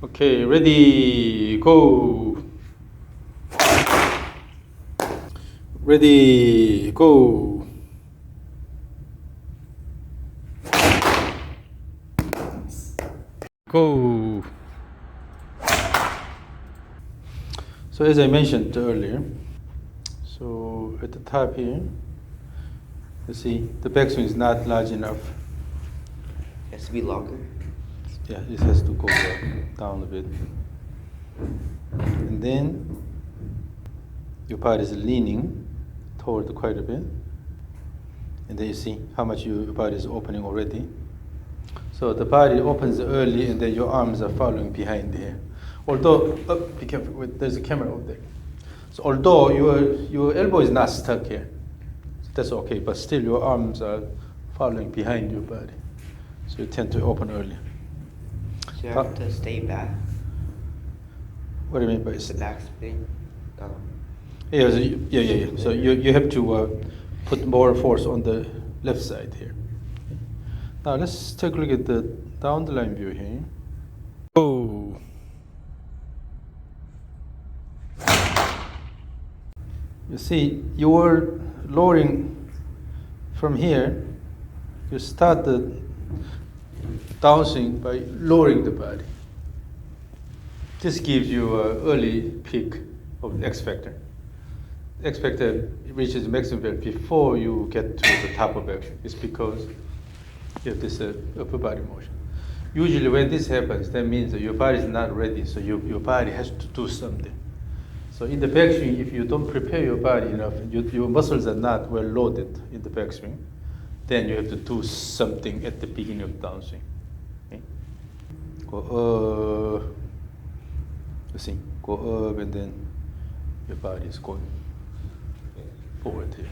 Okay, ready, go. Ready, go. Go. So as I mentioned earlier, so at the top here, you see the backswing is not large enough. It has to be longer. Yeah, it has to go down a bit. And then your body is leaning toward quite a bit. And then you see how much your body is opening already. So the body opens early and then your arms are following behind here. Although, be careful, there's a camera over there. So although your elbow is not stuck here, so that's okay, but still your arms are following behind your body. So you tend to open early. So you have to stay back. What do you mean by The back spin. Yeah, yeah. So you have to put more force on the left side here. Now let's take a look at the down the line view here. Oh. You see, you're lowering from here. You start the downswing by lowering the body. This gives you an early peak of the X factor. The X factor reaches maximum value before you get to the top of action. It's because you have this upper body motion. Usually when this happens, that means that your body is not ready, so your body has to do something. So in the backswing, if you don't prepare your body enough, your muscles are not well loaded in the backswing, then you have to do something at the beginning of the downswing. Okay? Go up, you see, go up, and then your body is going forward here.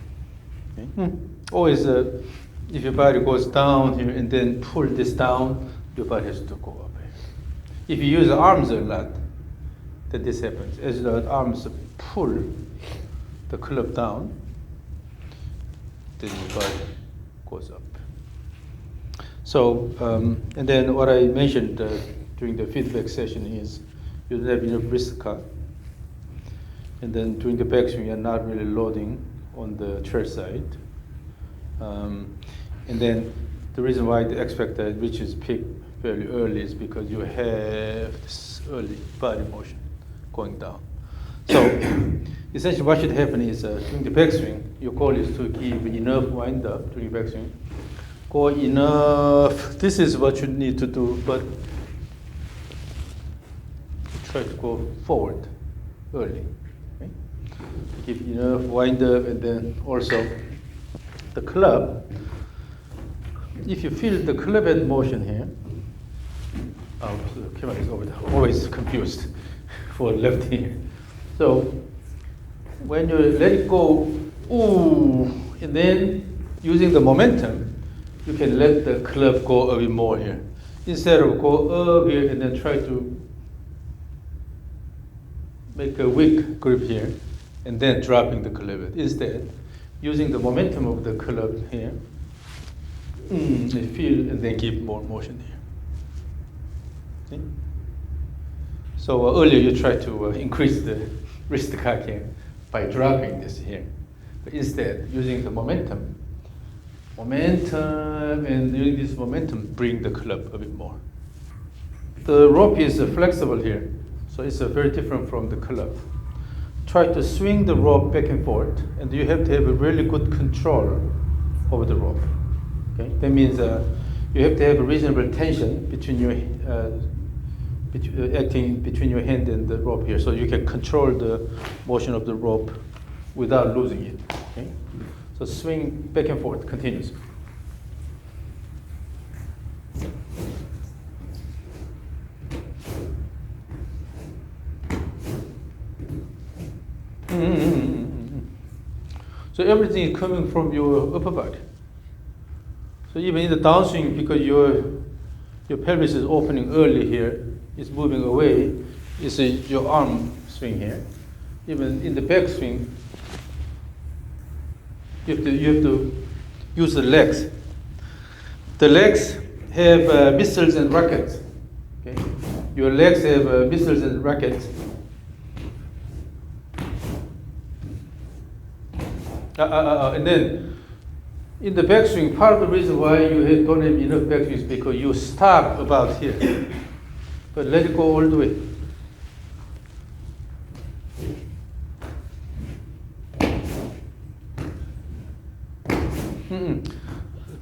Okay? Always, if your body goes down here and then pull this down, your body has to go up here. If you use the arms a lot, then this happens. As the arms pull the club down, then your body goes up. So, and then what I mentioned during the feedback session is you don't have enough wrist cut. And then during the backswing, you're not really loading on the chair side. And then the reason why the X factor reaches peak fairly early is because you have this early body motion going down. So essentially what should happen is during the backswing, your goal is to give enough wind up during backswing. Go enough, this is what you need to do, but try to go forward early. Okay? Give enough wind up, and then also the club. If you feel the club head motion here, the camera is over there, always confused for left here. So when you let it go, ooh, and then using the momentum, you can let the club go a bit more here. Instead of go up here and then try to make a weak grip here and then dropping the club head. Instead, using the momentum of the club here, feel and then keep more motion here. See? So earlier you tried to increase the wrist cock here by dropping this here. But instead, using the momentum, and using this momentum, bring the club a bit more. The rope is flexible here, so it's very different from the club. Try to swing the rope back and forth, and you have to have a really good control over the rope. Okay? That means you have to have a reasonable tension between your acting between your hand and the rope here, so you can control the motion of the rope without losing it. Okay? So swing back and forth, continuous. So everything is coming from your upper body. So even in the downswing, because your pelvis is opening early here, it's moving away, it's your arm swing here. Even in the backswing, you have to use the legs. The legs have missiles and rockets. Okay? Your legs have missiles and rockets. And then in the backswing, part of the reason why you don't have enough backswing is because you stop about here. But let it go all the way.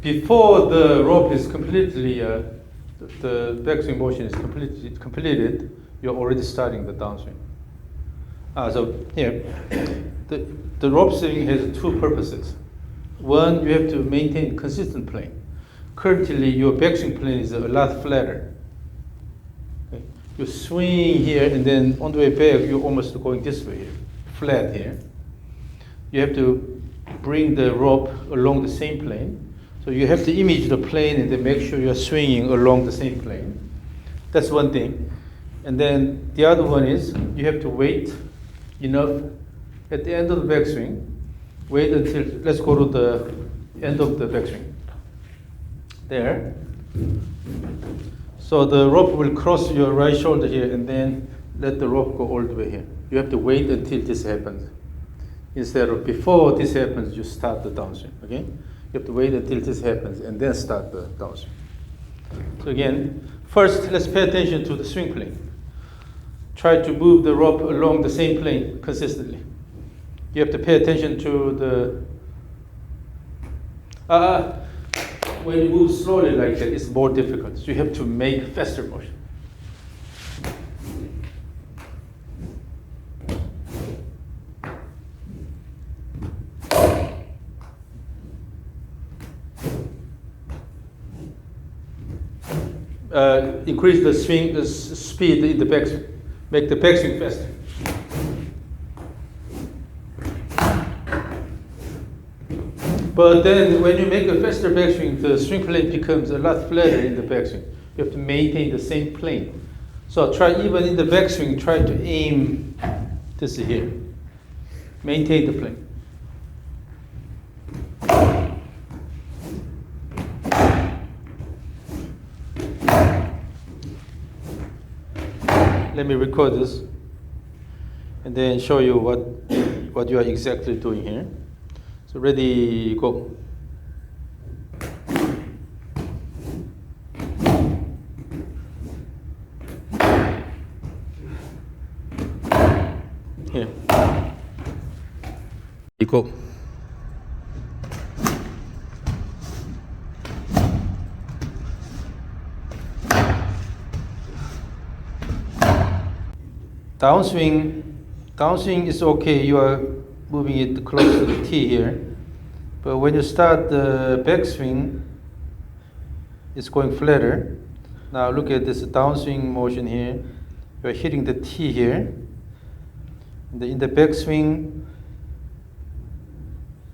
Before the rope is completely, the backswing motion is completed, you're already starting the downswing. So here, the rope swing has two purposes. One, you have to maintain consistent plane. Currently, your backswing plane is a lot flatter. Okay? You swing here, and then on the way back, you're almost going this way here, flat here. You have to bring the rope along the same plane. So you have to image the plane and then make sure you're swinging along the same plane. That's one thing. And then the other one is you have to wait enough at the end of the backswing. Wait until, let's go to the end of the backswing. There. So the rope will cross your right shoulder here and then let the rope go all the way here. You have to wait until this happens. Instead of before this happens, you start the downswing, okay? You have to wait until this happens and then start the downswing. So again, first let's pay attention to the swing plane. Try to move the rope along the same plane consistently. You have to pay attention to the, when you move slowly like that, it's more difficult. So you have to make faster motion. Increase the swing, the speed in the backswing. Make the backswing faster. But then when you make a faster backswing, the swing plane becomes a lot flatter in the backswing. You have to maintain the same plane. So try, even in the backswing, try to aim this here. Maintain the plane. Let me record this and then show you what you are exactly doing here. So ready, go. Here. Go. Downswing is okay. You are moving it close to the T here. But when you start the backswing, it's going flatter. Now look at this downswing motion here. You're hitting the T here. In the backswing,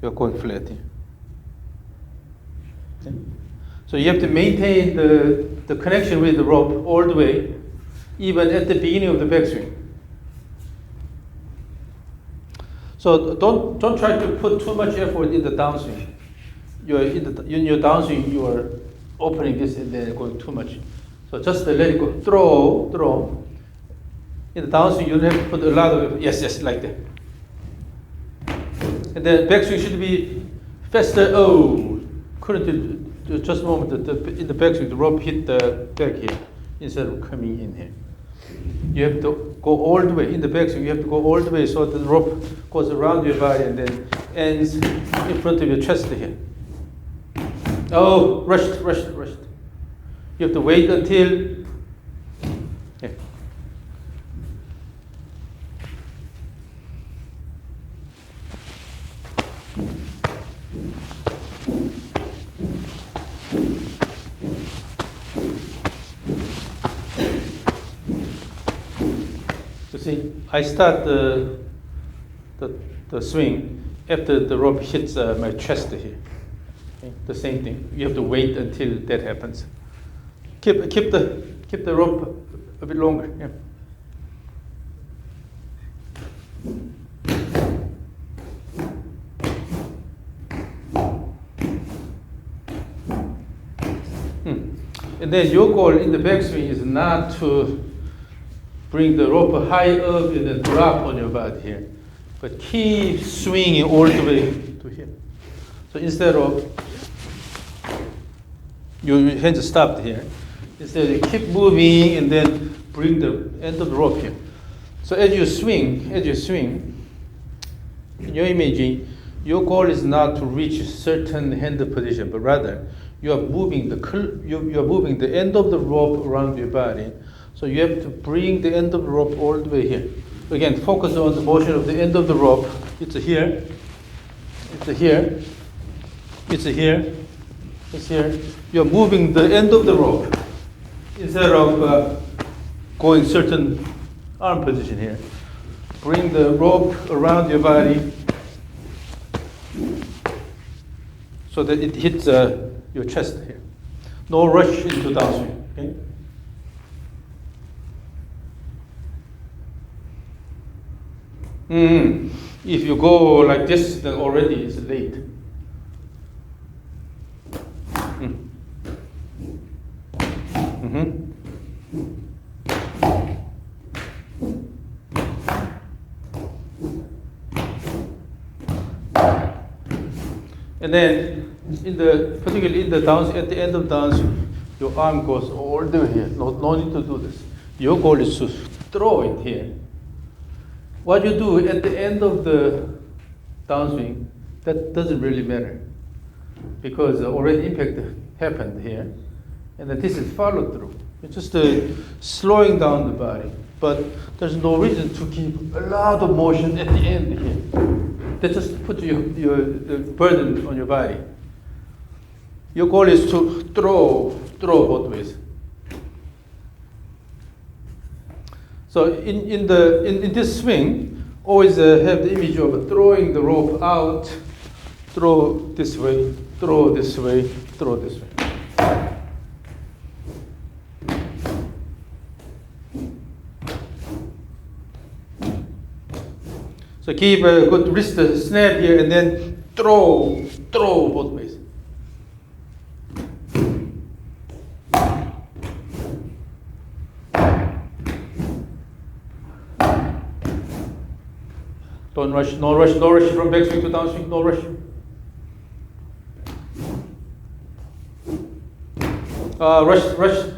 you're going flat here. Okay? So you have to maintain the connection with the rope all the way, even at the beginning of the backswing. So don't try to put too much effort in the downswing. In your downswing, you are opening this and then going too much. So just let it go. Throw. In the downswing, you don't have to put a lot of effort. Yes, like that. And then backswing should be faster. Oh, couldn't do just a moment. In the backswing, the rope hit the back here instead of coming in here. You have to go all the way in the backswing. You have to go all the way so the rope goes around your body and then ends in front of your chest here. Oh, rushed. You have to wait until. Yeah. See, I start the swing after the rope hits my chest here. Okay? The same thing. You have to wait until that happens. Keep the rope a bit longer. Yeah. And then your goal in the backswing is not to bring the rope high up and then drop on your body here. But keep swinging all the way to here. So instead of your hands stopped here, instead you keep moving and then bring the end of the rope here. So as you swing, in your imaging, your goal is not to reach a certain hand position, but rather you are moving the end of the rope around your body. So you have to bring the end of the rope all the way here. Again, focus on the motion of the end of the rope. It's here. It's here. It's here. It's here. You're moving the end of the rope instead of going certain arm position here. Bring the rope around your body so that it hits your chest here. No rush into downswing. Okay. If you go like this, then already it's late. And then, particularly in the downs, at the end of downs, your arm goes all the way here. No need to do this. Your goal is to throw it here. What you do at the end of the downswing, that doesn't really matter, because already impact happened here, and then this is followed through. It's just slowing down the body, but there's no reason to keep a lot of motion at the end here. That just puts the burden on your body. Your goal is to throw both ways. So in this swing, always have the image of throwing the rope out, throw this way, throw this way, throw this way. So keep a good wrist snap here and then throw both ways. Don't rush, no rush from backswing to downswing, no rush. Rush.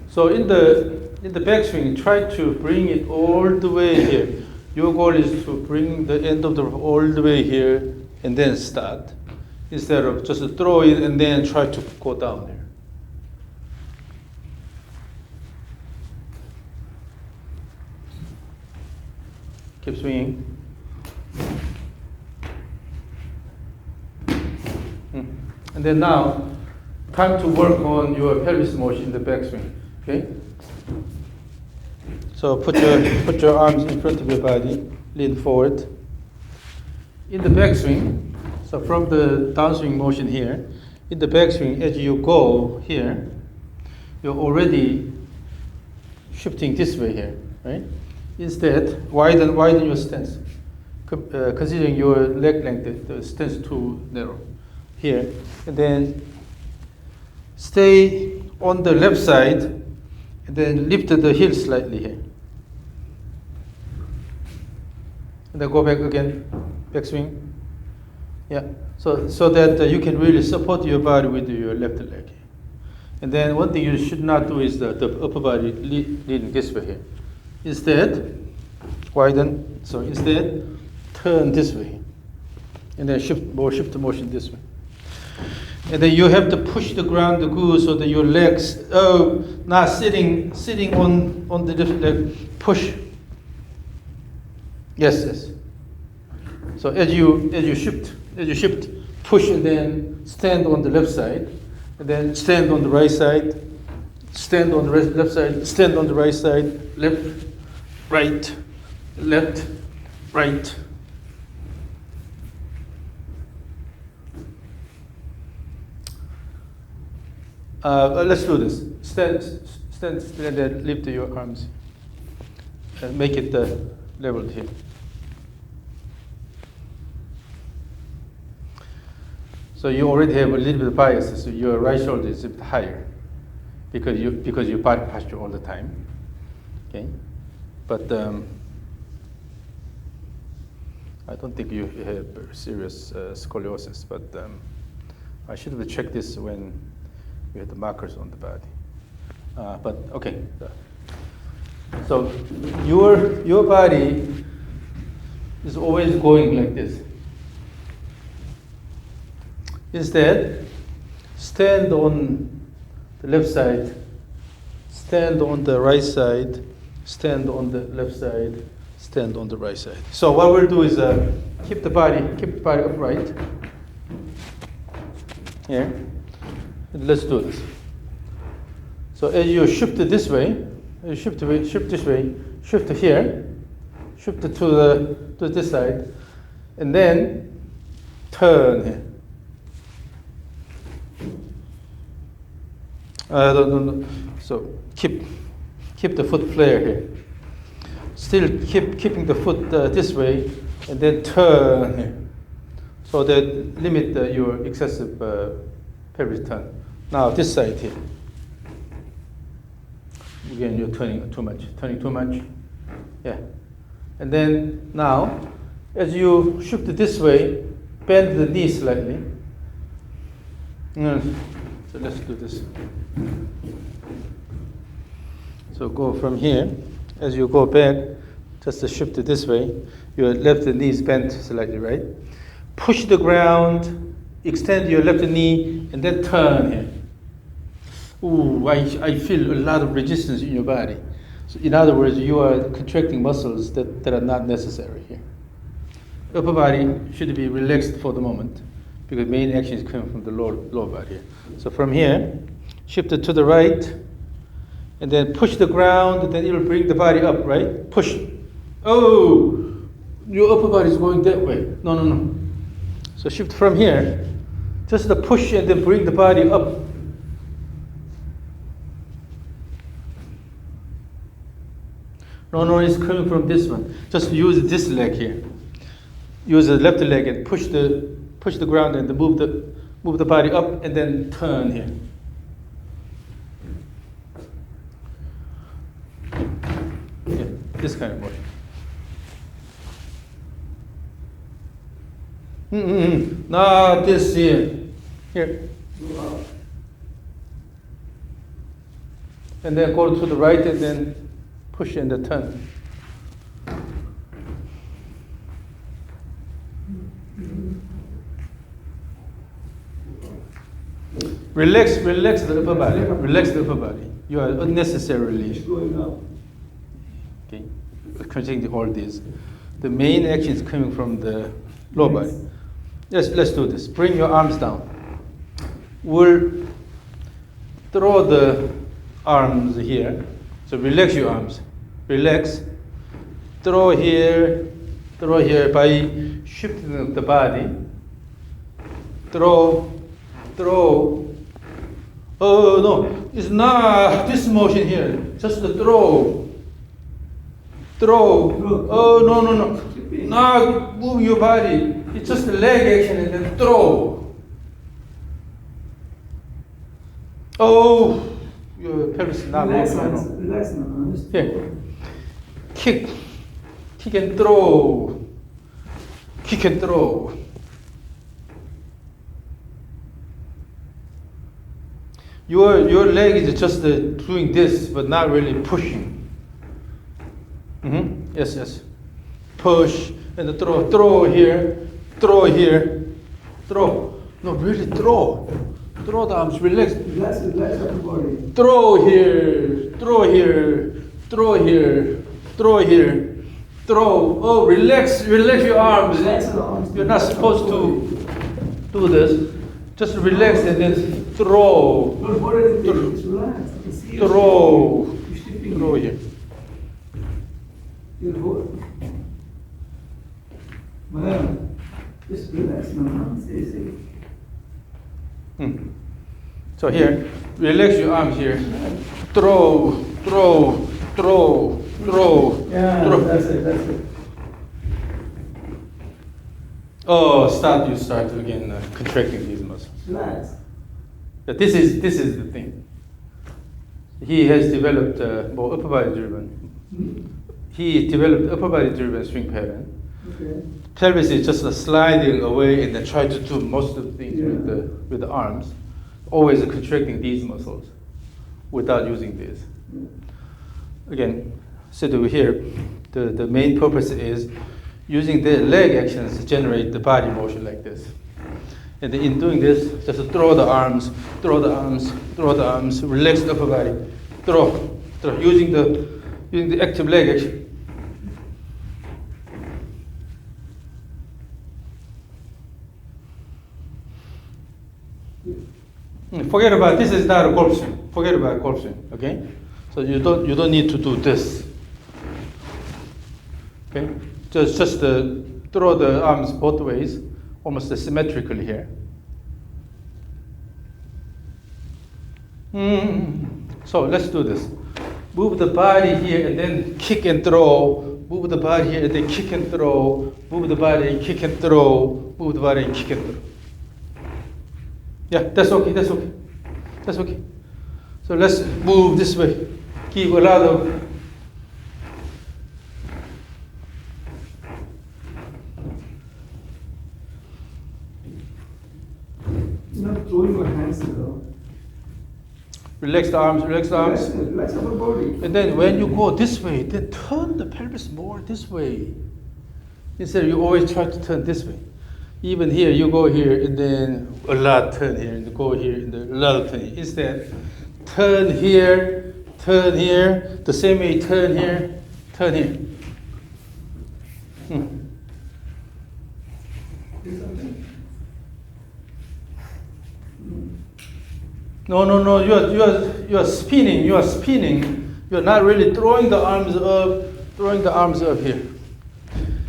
So in the backswing, try to bring it all the way here. Your goal is to bring the end of the rope all the way here and then start, instead of just throw it and then try to go down there. Keep swinging. And then now, time to work on your pelvis motion in the backswing. Okay? So put your arms in front of your body, lean forward. In the backswing, so from the downswing motion here, in the backswing, as you go here, you're already shifting this way here, right? Instead, widen your stance, considering your leg length, the stance too narrow here, and then stay on the left side, and then lift the heel slightly here, and then go back again, backswing. Yeah, so that you can really support your body with your left leg. And then one thing you should not do is the upper body leaning this way here. Instead, widen. So instead, turn this way, and then shift the motion this way. And then you have to push the ground good so that your legs not sitting on the left leg. Push. Yes. So as you shift, push and then stand on the left side, and then stand on the right side, stand on the left side, stand on the right side, left, right, left, right. Let's do this. Stand, and then lift your arms. And make it leveled here. So you already have a little bit of bias, so your right shoulder is a bit higher because you body posture all the time. Okay, but I don't think you have serious scoliosis. But I should have checked this when we had the markers on the body. But okay, so your body is always going like this. Instead, stand on the left side, stand on the right side, stand on the left side, stand on the right side. So what we'll do is keep the body upright. Here, and let's do this. So as you shift it this way, shift this way, shift to here, shift it to this side, and then turn here. No. So keep the foot flare here. Still keeping the foot this way, and then turn here. So that limit your excessive pelvis turn. Now this side here. Again, you're turning too much. Yeah. And then now, as you shift it this way, bend the knee slightly. So let's do this. So go from here. As you go back, just to shift it this way, your left knee is bent slightly, right? Push the ground, extend your left knee, and then turn here. Ooh, I feel a lot of resistance in your body. So in other words, you are contracting muscles that are not necessary here. Upper body should be relaxed for the moment because main action is coming from the lower body here. So from here, shift it to the right, and then push the ground, and then it will bring the body up, right? Push. Oh, your upper body is going that way. No. So shift from here, just the push, and then bring the body up. No, it's coming from this one. Just use this leg here. Use the left leg and push the ground and move the body up, and then turn here. Yeah, this kind of motion. Not this here. Here. And then go to the right, and then push and the turn. Relax the upper body. Relax the upper body. You are unnecessarily considering all these. The main action is coming from the lower body. Let's do this. Bring your arms down. We'll throw the arms here. So relax your arms. Relax. Throw here by shifting the body. Throw. Oh no, it's not this motion here. Just the throw. Oh no. Not move your body. It's just the leg action and then throw. Oh, your pelvis is not moving. Relax now. Here. Kick and throw. Kick and throw. Your leg is just doing this, but not really pushing. Yes. Push and throw. Throw here. Throw. No, really throw. Throw the arms. Relax everybody. Throw here. Oh, relax your arms. You're not supposed to do this. Just relax and then throw. Throw here. Madam, just relax now. Stay. So here, relax your arms here. Throw. Yeah, that's it. Oh, you start again contracting these muscles. Relax. But this is the thing. He has developed more upper body driven. He developed upper body driven swing pattern. Okay. Pelvis is just sliding away and then try to do most of the things Yeah. with the arms, always contracting these muscles without using this. Again, Siddu here, the main purpose is using the leg actions to generate the body motion like this. And then in doing this, just throw the arms, relax the upper body, throw, using the active leg action. Forget about this is not a golf swing. Forget about golf swing, okay? So you don't need to do this. Okay? Just throw the arms both ways, almost symmetrically here. So let's do this. Move the body here and then kick and throw. Move the body here and then kick and throw. Move the body, kick and throw. Move the body, kick and throw. Yeah, that's okay. So let's move this way. Keep a lot of. You're not throwing your hands though. Relax the arms. Relax upper body. And then when you go this way, then turn the pelvis more this way. Instead, you always try to turn this way. Even here, you go here and then a lot turn here and go here and then a lot turn here. Instead, turn here, the same way turn here, turn here. Do something. No, you are spinning. You are not really throwing the arms up here.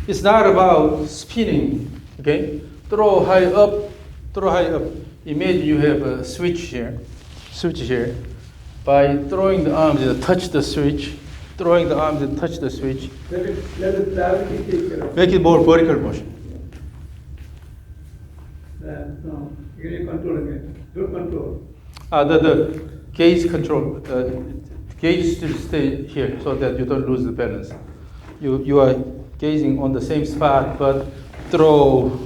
It's not about spinning, okay? Throw high up. Imagine you have a switch here. By throwing the arms, you touch the switch. Let the gravity take care of. Make it more vertical motion. No, you need control again. Do control. The gaze control. Gaze should stay here so that you don't lose the balance. You are gazing on the same spot, but throw.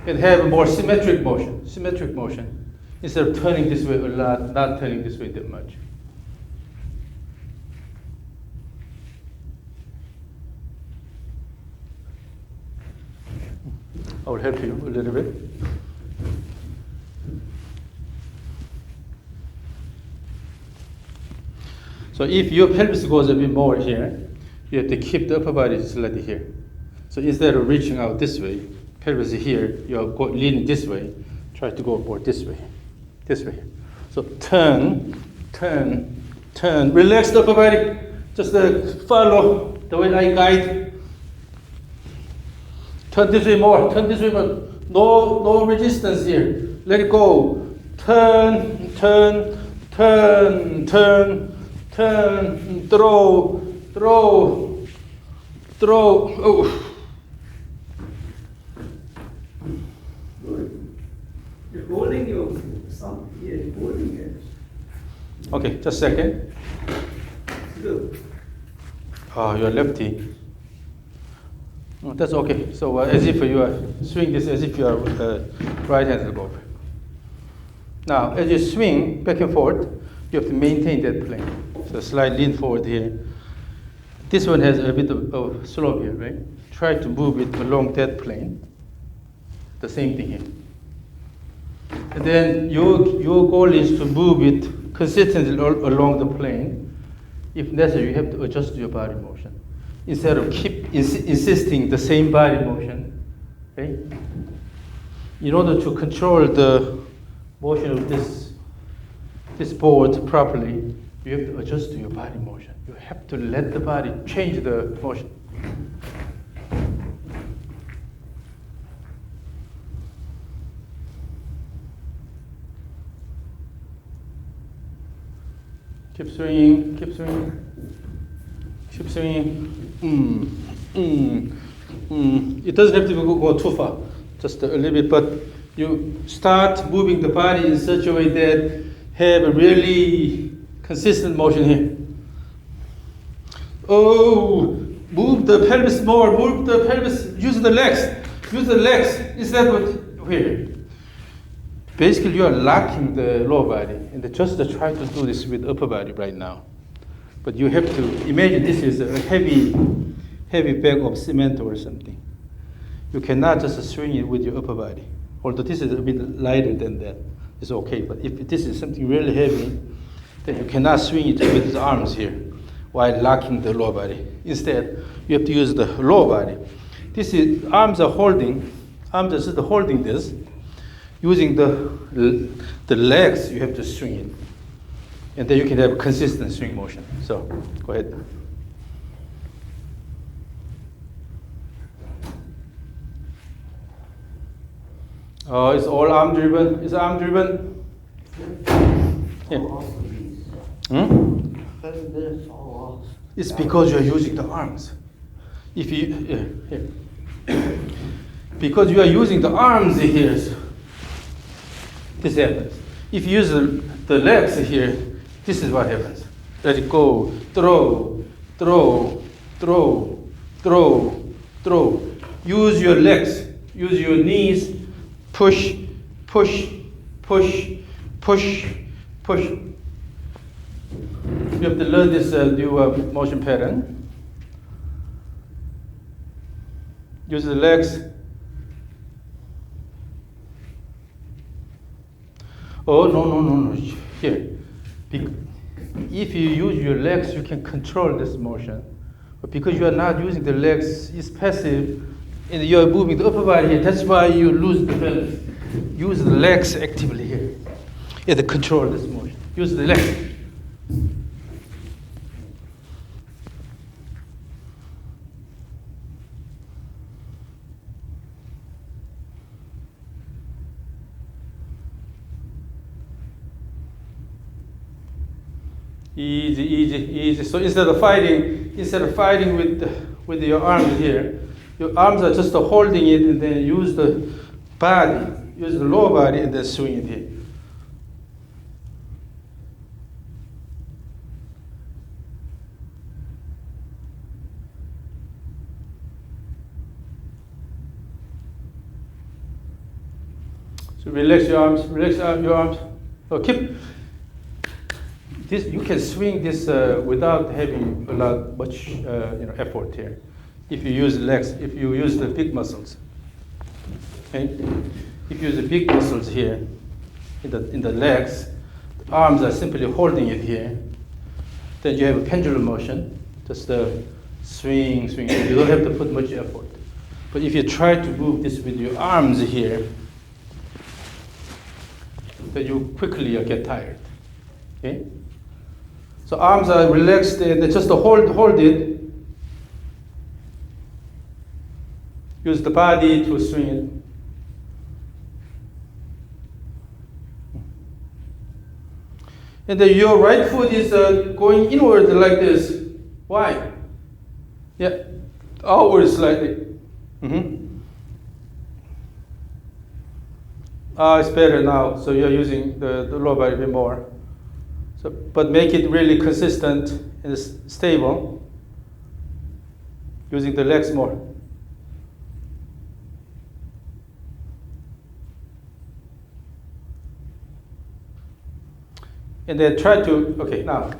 And have a more symmetric motion. Instead of turning this way a lot, not turning this way that much. I will help you a little bit. So if your pelvis goes a bit more here, you have to keep the upper body slightly here. So instead of reaching out this way, pelvis here, you're leaning this way, try to go more this way. So turn, relax the upper body, just follow the way I guide. Turn this way more, no resistance here, let it go. Turn, throw. Oh. Good. You're holding your holding it. Okay, just a second. Good. You're lefty. That's okay. So as if you are swing this as if you are right-handed golfer. Now, as you swing back and forth, you have to maintain that plane. So slight lean forward here. This one has a bit of slope here, right? Try to move it along that plane. The same thing here. And then your goal is to move it consistently along the plane. If necessary, you have to adjust your body motion. Instead of keep insisting the same body motion, okay? In order to control the motion of this board properly, you have to adjust to your body motion. You have to let the body change the motion. Keep swinging. Keep swinging. It doesn't have to go too far, just a little bit, but you start moving the body in such a way that have a really consistent motion here. Oh, move the pelvis more, move the pelvis, use the legs. Instead of here. Basically, you are locking the lower body, and just try to do this with upper body right now. But you have to imagine this is a heavy bag of cement or something. You cannot just swing it with your upper body. Although this is a bit lighter than that, it's okay. But if this is something really heavy, then you cannot swing it with the arms here while locking the lower body. Instead, you have to use the lower body. This is arms are just holding this. Using the legs, you have to swing it. And then you can have a consistent swing motion. So, go ahead. Oh, it's all arm driven. It's arm driven. Yeah. It's because you're using the arms. If you here. Because you are using the arms here, this happens. If you use the legs here, this is what happens. Let it go. Throw. Use your legs. Use your knees. Push. You have to learn this new motion pattern. Use the legs. Oh, no. Here. If you use your legs, you can control this motion. But because you are not using the legs, it's passive, and you are moving the upper body here. That's why you lose the balance. Use the legs actively here. Yeah, to control this motion. Use the legs. Easy. So instead of fighting with your arms here, your arms are just holding it, and then use the lower body, and then swing it here. So relax your arms. So keep. This, you can swing this without having much effort here. If you use legs, if you use the big muscles, okay. If you use the big muscles here in the legs, the arms are simply holding it here. Then you have a pendulum motion, just swing. You don't have to put much effort. But if you try to move this with your arms here, then you quickly get tired. Okay. So arms are relaxed, and just hold it. Use the body to swing it. And then your right foot is going inward like this. Why? Yeah, outward slightly. It's better now. So you're using the lower body a bit more. So, but make it really consistent and stable. Using the legs more. And then try to, okay, now,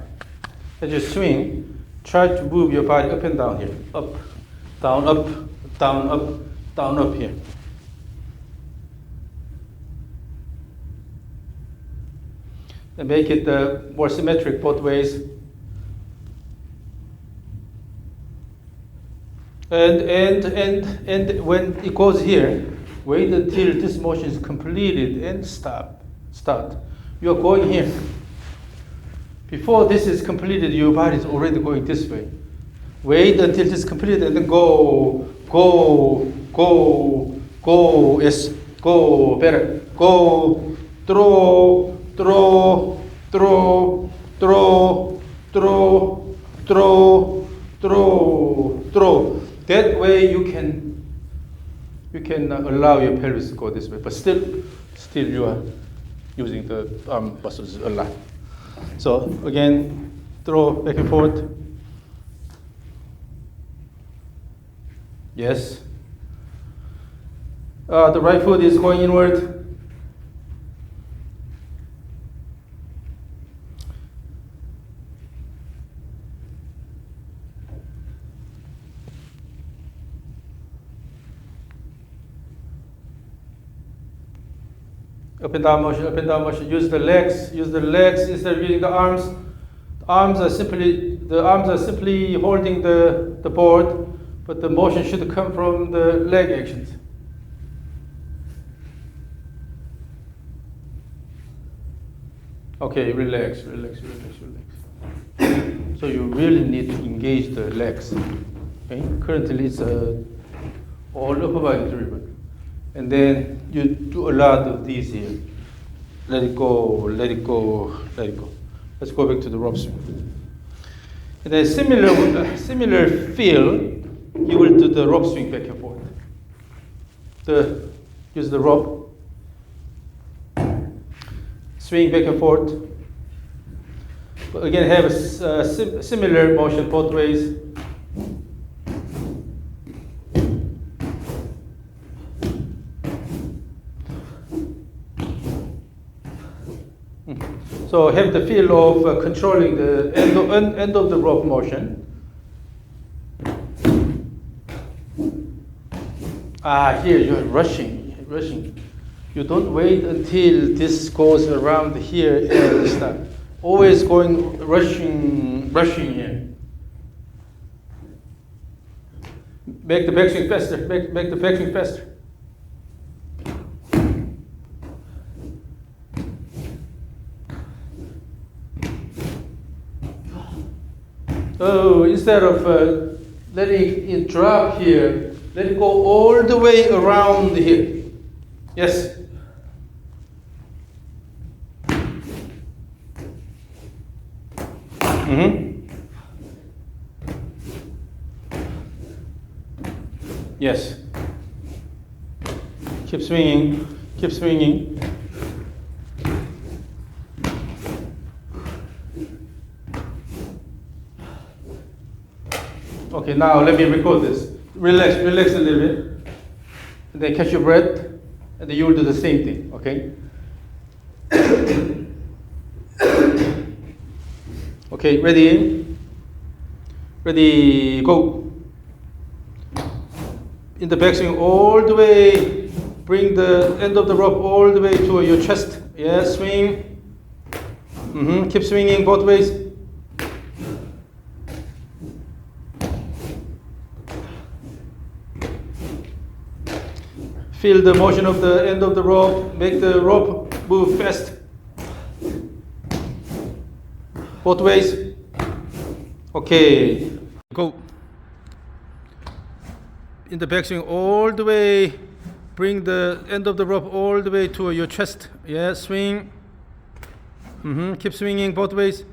as you swing, try to move your body up and down here. Up, down, up here. And make it more symmetric both ways. And when it goes here, wait until this motion is completed and start. You're going here. Before this is completed, your body is already going this way. Wait until this is completed and then go. Yes, go, better. Go, throw. throw. That way you can allow your pelvis to go this way, but still you are using the arm muscles a lot. So again, throw back and forth. Yes. The right foot is going inward. Up and down motion, up and down motion. Use the legs instead of using the arms. The arms are simply holding the board, but the motion should come from the leg actions. Okay, relax. So you really need to engage the legs. Okay? Currently it's all upper body driven. And then you do a lot of these here. Let it go. Let's go back to the rope swing. And then similar feel, you will do the rope swing back and forth. Use the rope. Swing back and forth. But again, have a similar motion both ways. So have the feel of controlling the end of the rope motion. Here you're rushing. You don't wait until this goes around here and stop. Always going rushing here. Make the backswing faster. Make the backswing faster. Oh, instead of letting it drop here, let it go all the way around here. Yes. Yes. Keep swinging. Okay, now let me record this. Relax a little bit. And then catch your breath, and then you will do the same thing, okay? Okay, ready, go. In the backswing all the way, bring the end of the rope all the way to your chest. Yeah, swing. Keep swinging both ways. Feel the motion of the end of the rope. Make the rope move fast. Both ways. Okay. Go. In the backswing all the way. Bring the end of the rope all the way to your chest. Yeah, swing. Keep swinging both ways.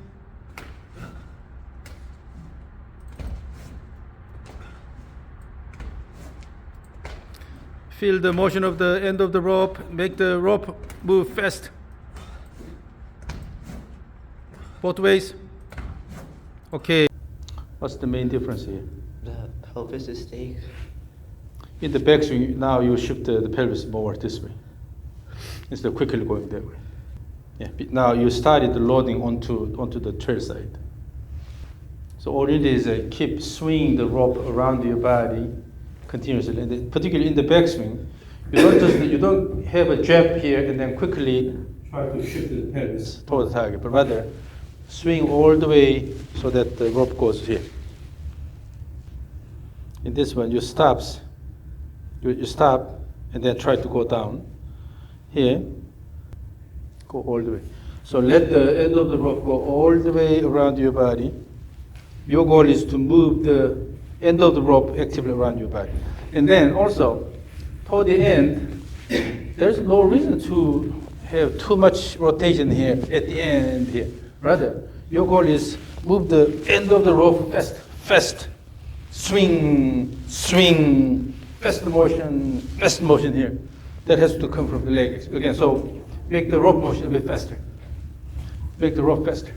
Feel the motion of the end of the rope. Make the rope move fast. Both ways. Okay. What's the main difference here? The pelvis is staying. In the backswing, now you shift the pelvis more this way instead of quickly going that way. Yeah. Now you started loading onto the trail side. So all you need is keep swinging the rope around your body continuously, and particularly in the backswing, you don't have a jump here and then quickly try to shift the pelvis toward the target, but rather swing all the way so that the rope goes here. In this one, you stop and then try to go down. Here, go all the way. So let the end of the rope go all the way around your body. Your goal is to move the end of the rope actively around your body. And then also, toward the end, there's no reason to have too much rotation here at the end here. Rather, your goal is move the end of the rope fast. swing, swing, fast motion here. That has to come from the leg again. So make the rope motion a bit faster. Make the rope faster.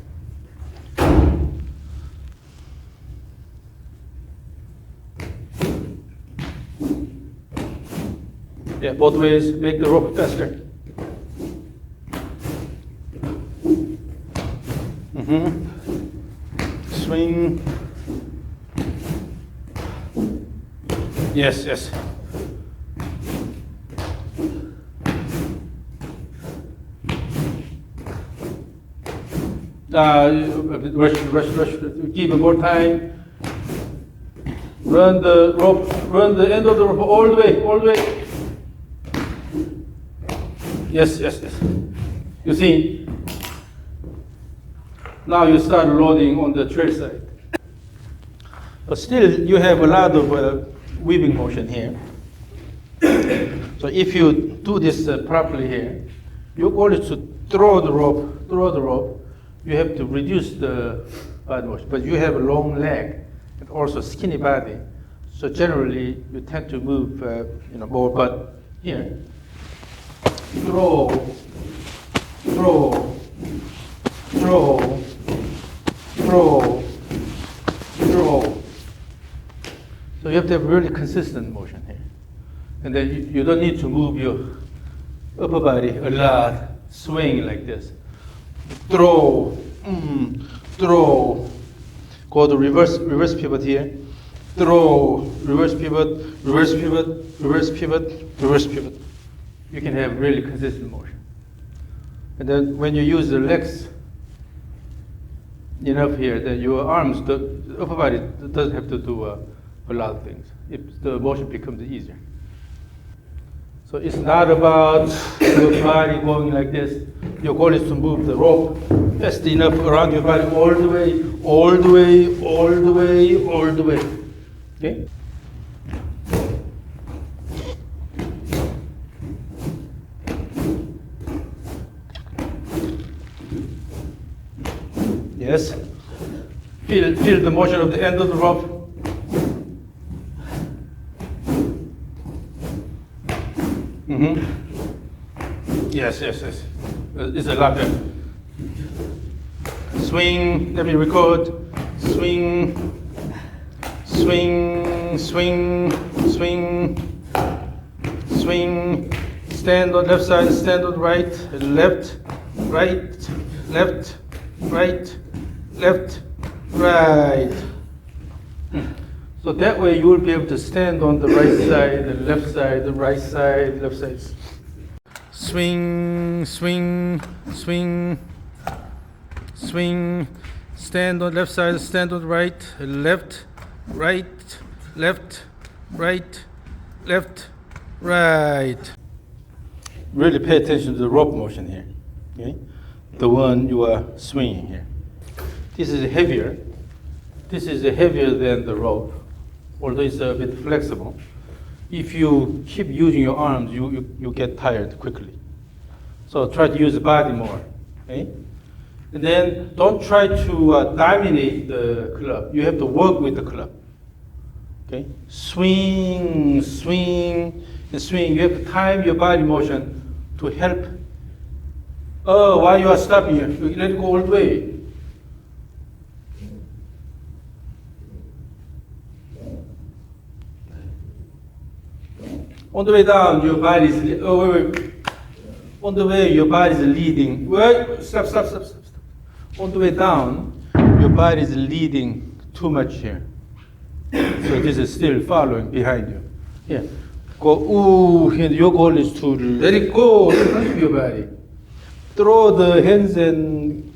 Yeah, both ways, make the rope faster. Swing. Yes, yes. Rush. Give it more time. Run the rope, run the end of the rope all the way. Yes. You see, now you start loading on the trail side. But still, you have a lot of weaving motion here. So if you do this properly here, your goal is to throw the rope. You have to reduce the body motion, but you have a long leg and also skinny body. So generally, you tend to move, more. But here, throw. So you have to have really consistent motion here. And then you don't need to move your upper body a lot, swing like this. Throw. Go to reverse pivot here. Throw, reverse pivot. You can have really consistent motion. And then when you use the legs enough here, then your arms, the upper body doesn't have to do a lot of things. The motion becomes easier. So it's not about your body going like this. Your goal is to move the rope fast enough around your body all the way. Okay? Yes. Feel the motion of the end of the rope. Yes. It's a lot better. Swing. Let me record. Swing. Stand on left side. Stand on right. Left. So that way you will be able to stand on the right side, the left side, the right side, left side. Swing. Stand on left side, stand on right, left. Really pay attention to the rope motion here. Okay? The one you are swinging here. This is heavier than the rope, although it's a bit flexible. If you keep using your arms, you get tired quickly. So try to use the body more. Okay? And then don't try to dominate the club. You have to work with the club. Okay? Swing. You have to time your body motion to help. While you are stopping here, you let it go all the way. On the way down, your body is On the way, your body is leading. Stop. On the way down, your body is leading too much here. So this is still following behind you. Here. Go, and your goal is to let it go in front of your body. Throw the hands and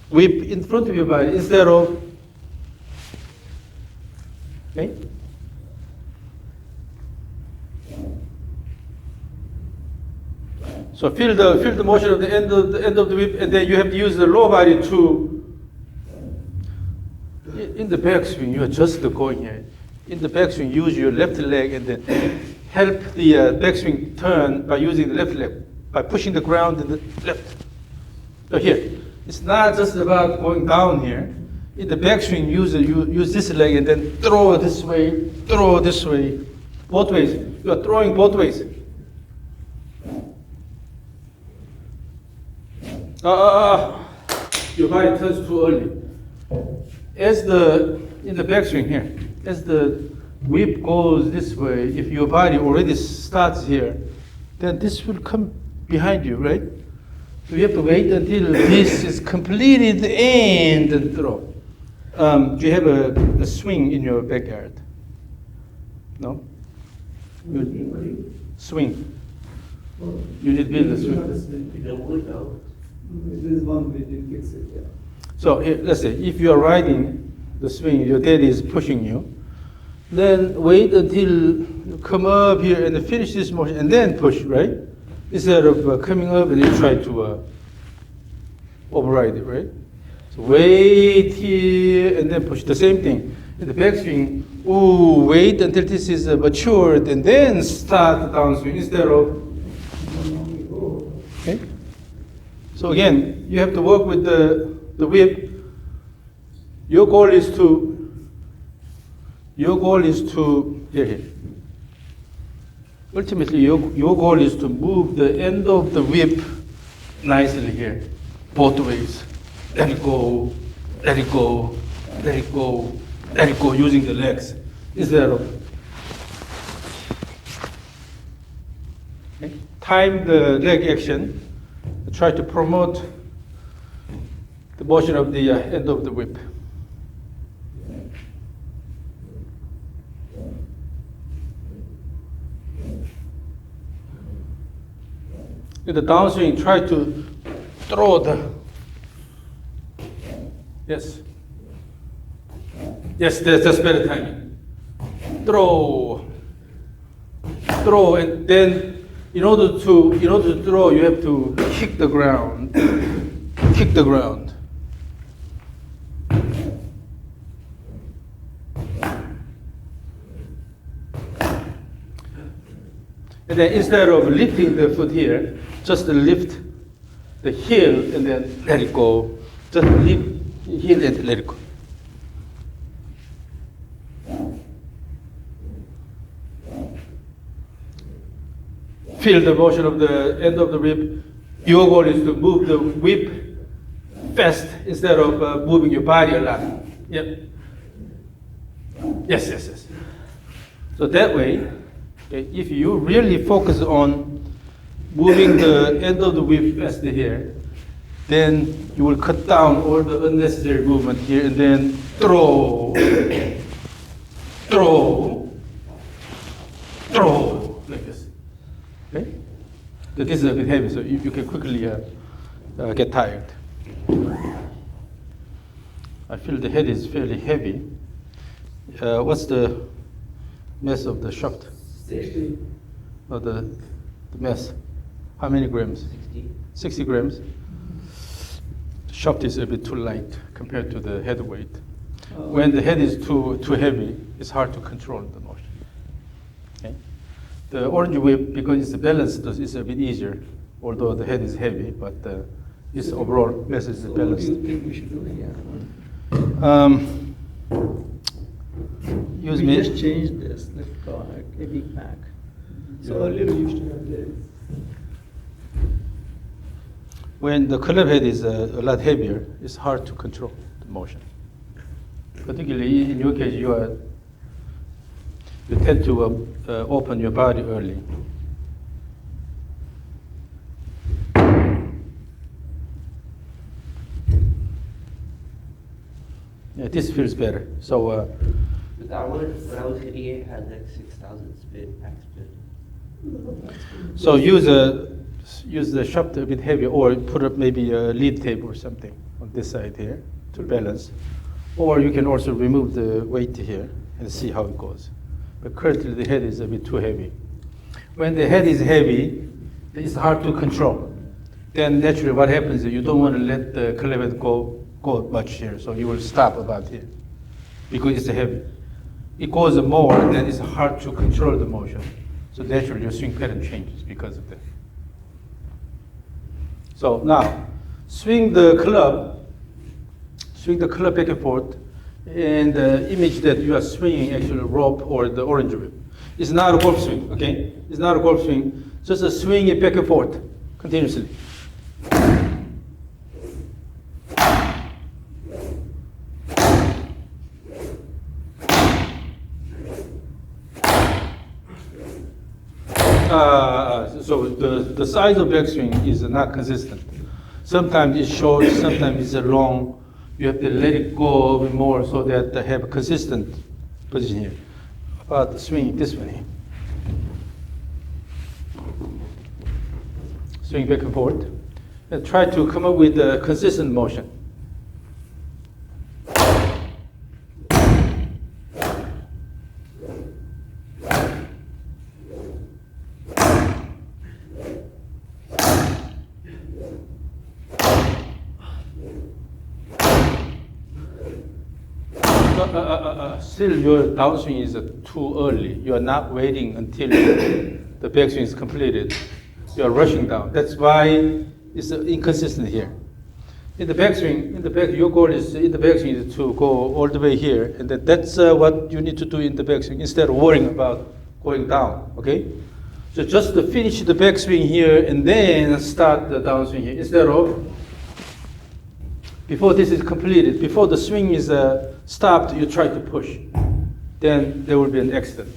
whip in front of your body instead of, okay? So feel the motion of the end of the whip, and then you have to use the lower body to. In the backswing, you are just going here. In the backswing, use your left leg and then help the backswing turn by using the left leg, by pushing the ground in the left. So here, it's not just about going down here. In the backswing, use this leg and then throw this way, both ways. You are throwing both ways. Your body turns too early. In the backswing here, as the whip goes this way, if your body already starts here, then this will come behind you, right? So you have to wait until this is completed and then throw. Do you have a swing in your backyard? No? Swing. You did build a swing. This is one way to fix it, yeah. So here, let's say if you are riding the swing, your daddy is pushing you, then wait until you come up here and finish this motion and then push, right? Instead of coming up and you try to override it, right? So wait here and then push. The same thing. In the backswing, wait until this is matured and then start the downswing instead of, okay? So again, you have to work with the whip. Your goal is to here. Ultimately, your goal is to move the end of the whip nicely here, both ways. Let it go, let it go, let it go, let it go, using the legs instead of. Okay. Time the leg action. Try to promote the motion of the end of the whip. In the downswing, try to throw the. Yes. Yes, that's better timing. Throw, and then in order to throw, you have to kick the ground. Kick the ground. And then instead of lifting the foot here, just lift the heel and then let it go. Just lift the heel and let it go. Feel the motion of the end of the whip. Your goal is to move the whip fast instead of moving your body a lot. Yep. Yes. So that way, okay, if you really focus on moving the end of the whip fast here, then you will cut down all the unnecessary movement here and then throw, like this. Okay? This is a bit heavy, so you can quickly get tired. I feel the head is fairly heavy. What's the mass of the shaft? 60. Or the mass? How many grams? 60. 60 grams. The shaft is a bit too light compared to the head weight. When the head is too heavy, it's hard to control the motion. Okay? The orange whip, because it's balanced, it's a bit easier, although the head is heavy, but its overall message is balanced. So what do you think we should do here? Use We me. just changed this, let's go like a big back. So earlier we used to have this. When the club head is a lot heavier, it's hard to control the motion. Particularly in your case, you tend to open your body early. Yeah, this feels better. So. But that one, when I was hitting it, had like 6,000 spin, back spin. So use the shaft a bit heavier, or put up maybe a lead tape or something on this side here to balance. Or you can also remove the weight here and see how it goes. But currently the head is a bit too heavy. When the head is heavy, it's hard to control. Then naturally what happens is you don't want to let the clevet go much here, so you will stop about here because it's heavy. It goes more, then it's hard to control the motion. So naturally your swing pattern changes because of that. So now, swing the club Swing the club back and forth, and the image that you are swinging actually rope or the orange whip. It's not a golf swing, okay? It's not a golf swing. Just a swing it back and forth continuously. So the size of backswing is not consistent. Sometimes it's short, sometimes it's long. You have to let it go a bit more so that they have a consistent position here. About the swing this way. Swing back and forth. And try to come up with a consistent motion. Still your downswing is too early. You are not waiting until the backswing is completed. You are rushing down. That's why it's inconsistent here. In the backswing, your goal is in the backswing is to go all the way here, and that's what you need to do in the backswing instead of worrying about going down. Okay, so just to finish the backswing here and then start the downswing here instead of before this is completed, before the swing is stopped, you try to push. Then there will be an accident.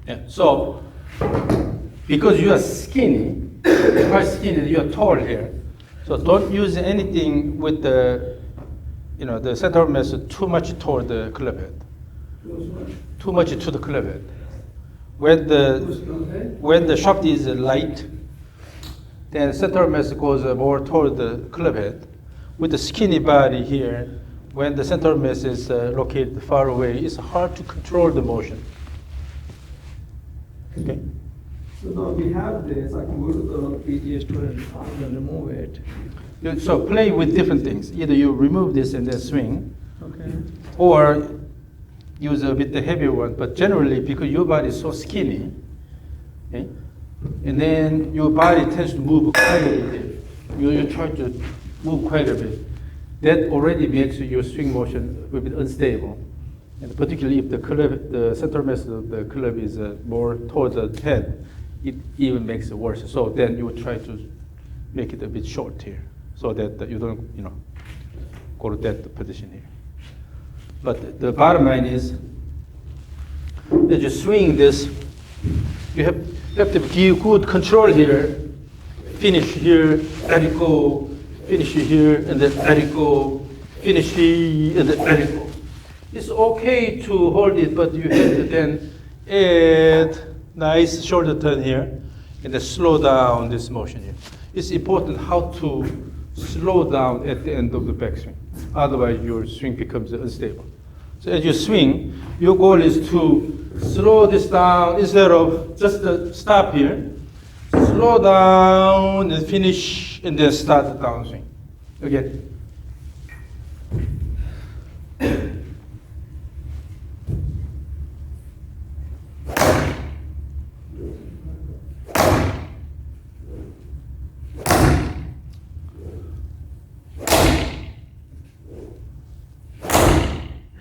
Yeah, so because you are skinny, quite skinny, you are tall here. So don't use anything with the, the center of mass too much toward the club head. Too much to the club head. When the shaft is light, then center of mass goes more toward the club head. With the skinny body here, when the center of mass is located far away, it's hard to control the motion. Okay. So now we have this, I can go to the PGA student and remove it. So play with different things. Either you remove this and then swing, Okay. or use a bit the heavier one. But generally, because your body is so skinny, okay, and then your body tends to move quite a bit. You try to move quite a bit. That already makes your swing motion a bit unstable. And particularly if the center mass of the club is more towards the head, it even makes it worse. So then you would try to make it a bit short here, so that you don't, go to that position here. But the bottom line is, as you swing this, you have to give good control here. Finish here, let it go. Finish here, and then let it go. Finish here, and then let it go. It's okay to hold it, but you have to then add nice shoulder turn here, and then slow down this motion here. It's important how to slow down at the end of the backswing. Otherwise, your swing becomes unstable. So as you swing, your goal is to slow this down instead of just stop here. Slow down and finish, and then start the downswing. Again.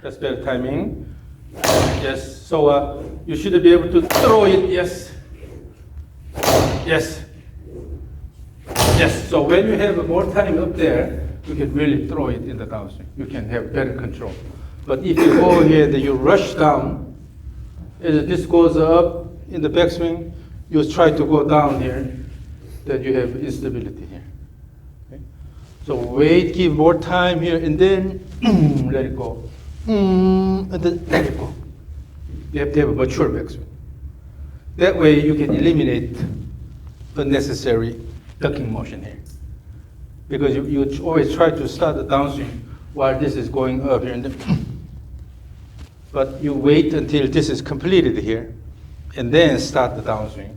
That's better timing. Yes. So you should be able to throw it. Yes. Yes. Yes. So when you have more time up there, you can really throw it in the downswing. You can have better control. But if you go here, then you rush down. As this goes up in the backswing, you try to go down here, then you have instability here. Okay? So wait, give more time here, and then let it go. And then let it go. You have to have a mature backswing. That way you can eliminate unnecessary ducking motion here. Because you always try to start the downswing while this is going up here. And then but you wait until this is completed here, and then start the downswing.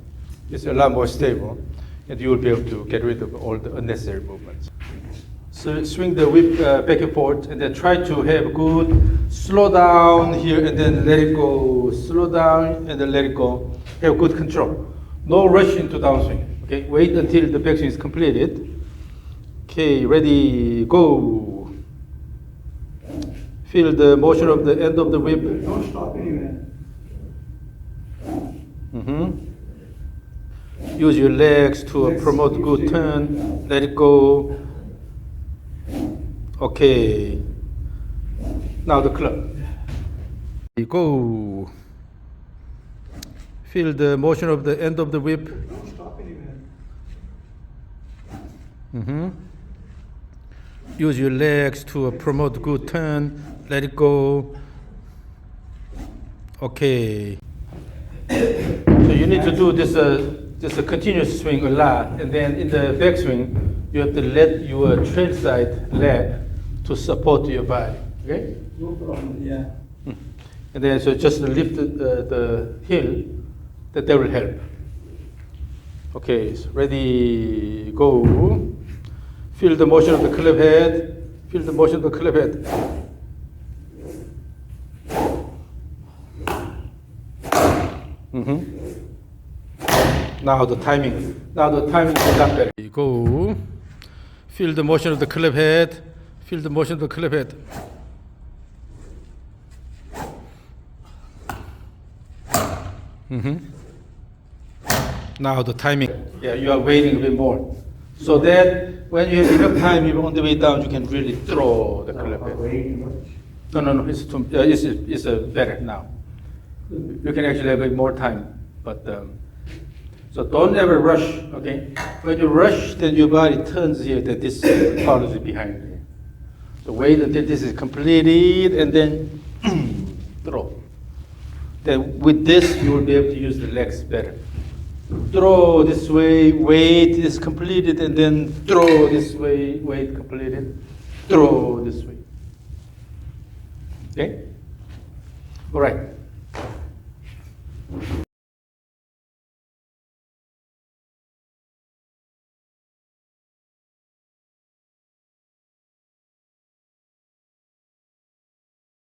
it's a lot more stable, and you will be able to get rid of all the unnecessary movements. So swing the whip back and forth, and then try to have good slow down here, and then let it go. Slow down, and then let it go. Have good control. No rush into downswing. Okay, wait until the backswing is completed. Okay, ready, go. Feel the motion of the end of the whip. Don't stop anywhere. Use your legs to promote good turn. Let it go. Okay. Now the club. Go. Feel the motion of the end of the whip. Don't stop anywhere. Use your legs to promote good turn. Let it go. Okay. So you need to do this just a continuous swing a lot, and then in the backswing, you have to let your trail side leg to support your body. Okay. No problem, yeah. And then so just lift the heel. That will help. Okay, so ready, go. Feel the motion of the club head. Feel the motion of the club head. Now the timing. Now the timing is a lot better. Go. Feel the motion of the club head. Feel the motion of the club head. Now the timing. Yeah, you are waiting a bit more. So that when you have enough time, even on the way down, you can really throw the club head. No, it's better now. You can actually have a bit more time, but so don't ever rush. Okay, when you rush, then your body turns here. That this part is behind you. So wait until this is completed, and then throw. Then with this, you will be able to use the legs better. Throw this way, wait, this completed, and then throw this way, wait, completed, throw this way. Okay? All right.